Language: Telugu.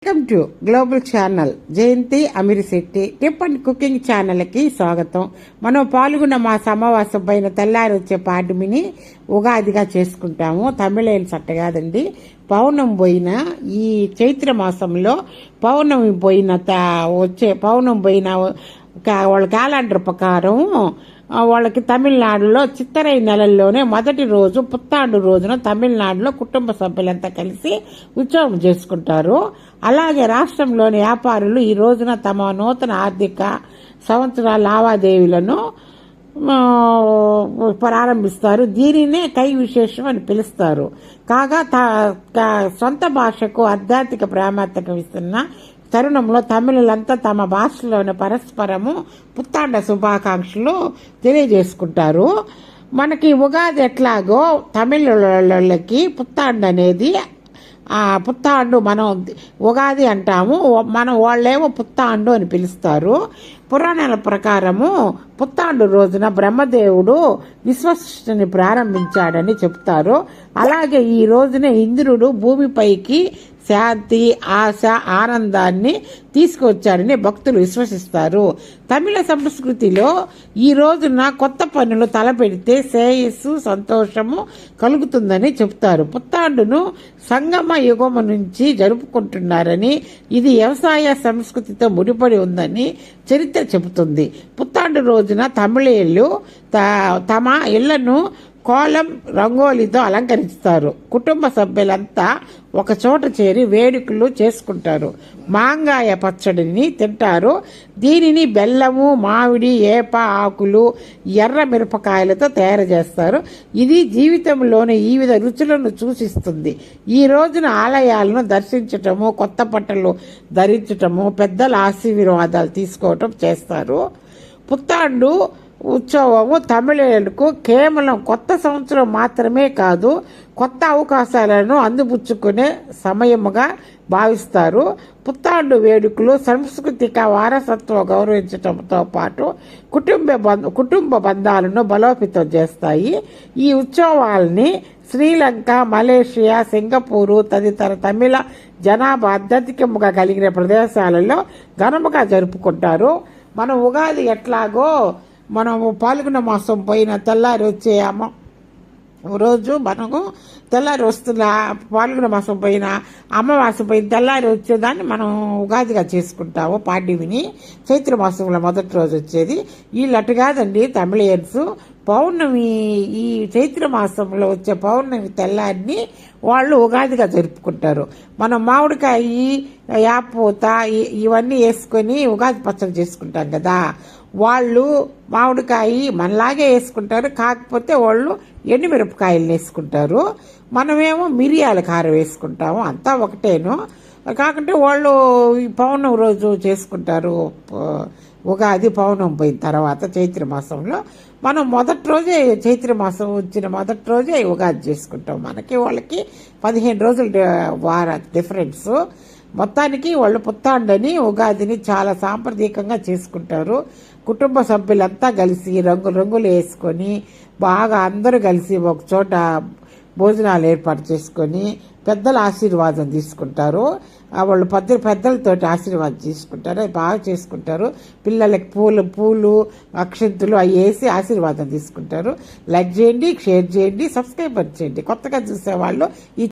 Welcome to global channel Jayanthi Amirshetti tip and cooking ఛానల్కి స్వాగతం. మనం పాల్గొన్న మాస అమావాస్య పైన తెల్లారి వచ్చే పాడ్యమిని ఉగాదిగా చేసుకుంటాము. తమిళేళ్ళు సట్ట కాదండి, పౌర్ణమి పోయిన ఈ చైత్ర మాసంలో పౌర్ణమి పోయిన వచ్చే పౌర్ణమి పోయిన వాళ్ళ క్యాలెండర్ ప్రకారం వాళ్ళకి తమిళనాడులో చిత్తరై నెలల్లోనే మొదటి రోజు పుత్తాండు రోజున తమిళనాడులో కుటుంబ సభ్యులంతా కలిసి ఉత్సవం చేసుకుంటారు. అలాగే రాష్ట్రంలోని వ్యాపారులు ఈ రోజున తమ నూతన ఆర్థిక సంవత్సరాల లావాదేవీలను ప్రారంభిస్తారు. దీనినే కై విశేషం అని పిలుస్తారు. కాగా సొంత భాషకు ఆధ్యాత్మిక ప్రాముఖ్యత ఇస్తున్న తరుణంలో తమిళులంతా తమ భాషలోని పరస్పరము పుత్తాండ శుభాకాంక్షలు తెలియజేసుకుంటారు. మనకి ఉగాది ఎట్లాగో తమిళకి పుత్తాండు అనేది పుత్తాండు మనం ఉగాది అంటాము, మనం వాళ్ళేమో పుత్తాండు అని పిలుస్తారు. పురాణాల ప్రకారము పుత్తాండు రోజున బ్రహ్మదేవుడు విశ్వసృష్టిని ప్రారంభించాడని చెప్తారు. అలాగే ఈ రోజున ఇంద్రుడు భూమిపైకి శాంతి, ఆశ, ఆనందాన్ని తీసుకువచ్చారని భక్తులు విశ్వసిస్తారు. తమిళ సంస్కృతిలో ఈ రోజున కొత్త పనులు తలపెడితే శ్రేయస్సు, సంతోషము కలుగుతుందని చెప్తారు. పుత్తాండును సంగమ యుగము నుంచి జరుపుకుంటున్నారని, ఇది వ్యవసాయ సంస్కృతితో ముడిపడి ఉందని చరిత్ర చెబుతుంది. పుత్తాండు రోజున తమిళీయులు తమ ఇళ్లను కోలం, రంగోలితో అలంకరిస్తారు. కుటుంబ సభ్యులంతా ఒక చోట చేరి వేడుకలు చేసుకుంటారు. మాంగాయ పచ్చడిని తింటారు. దీనిని బెల్లము, మామిడి, ఏప ఆకులు, ఎర్ర మిరపకాయలతో తయారు చేస్తారు. ఇది జీవితంలోని వివిధ రుచులను సూచిస్తుంది. ఈ రోజున ఆలయాలను దర్శించటము, కొత్త బట్టలు ధరించటము, పెద్దల ఆశీర్వాదాలు తీసుకోవటం చేస్తారు. పుత్తాండు ఉత్సవము తమిళులకు కేవలం కొత్త సంవత్సరం మాత్రమే కాదు, కొత్త అవకాశాలను అందిపుచ్చుకునే సమయముగా భావిస్తారు. పుత్తాండు వేడుకలు సాంస్కృతిక వారసత్వం గౌరవించడంతో పాటు కుటుంబ బంధాలను బలోపేతం చేస్తాయి. ఈ ఉత్సవాల్ని శ్రీలంక, మలేషియా, సింగపూరు తదితర తమిళ జనాభా అత్యధికముగా కలిగిన ప్రదేశాలలో ఘనముగా జరుపుకుంటారు. మనం ఉగాది ఎట్లాగో మనము పాల్గొన మాసం పోయిన తెల్లారి వచ్చే రోజు మనము తెల్లారి వస్తున్న పాల్గొన మాసం పోయిన అమావాస్య పోయిన తెల్లారి వచ్చేదాన్ని మనం ఉగాదిగా చేసుకుంటాము. పాడ్యమిని చైత్ర మాసంలో మొదటి రోజు వచ్చేది. వీళ్ళట్టు కాదండి తమిళియన్స్. పౌర్ణమి ఈ చైత్ర మాసంలో వచ్చే పౌర్ణమి తెల్లారిని వాళ్ళు ఉగాదిగా జరుపుకుంటారు. మనం మామిడికాయ, యాపూత ఇవన్నీ వేసుకొని ఉగాది పచ్చడి చేసుకుంటాం కదా, వాళ్ళు మామిడికాయ మనలాగే వేసుకుంటారు. కాకపోతే వాళ్ళు ఎండుమిరపకాయలు వేసుకుంటారు, మనమేమో మిరియాల కారం వేసుకుంటాము. అంతా ఒకటేను. కాకుంటే వాళ్ళు ఈ పౌర్ణమి రోజు చేసుకుంటారు ఉగాది. పౌర్ణమి పోయిన తర్వాత చైత్ర మాసంలో మనం మొదటి రోజే చైత్ర మాసం వచ్చిన మొదటి రోజే ఉగాది చేసుకుంటాం. మనకి వాళ్ళకి 15 రోజులు డిఫరెన్స్. మొత్తానికి వాళ్ళు పుత్తాండని ఉగాదిని చాలా సాంప్రదాయకంగా చేసుకుంటారు. కుటుంబ సభ్యులంతా కలిసి రంగులు వేసుకొని బాగా అందరూ కలిసి ఒక చోట భోజనాలు ఏర్పాటు చేసుకొని పెద్దల ఆశీర్వాదం తీసుకుంటారు. వాళ్ళు పెద్దలతోటి ఆశీర్వాదం తీసుకుంటారు. అది బాగా చేసుకుంటారు. పిల్లలకి పూలు అక్షంతులు అవి వేసి ఆశీర్వాదం తీసుకుంటారు. లైక్ చేయండి, షేర్ చేయండి, సబ్స్క్రైబ్ చేయండి. కొత్తగా చూసేవాళ్ళు ఈ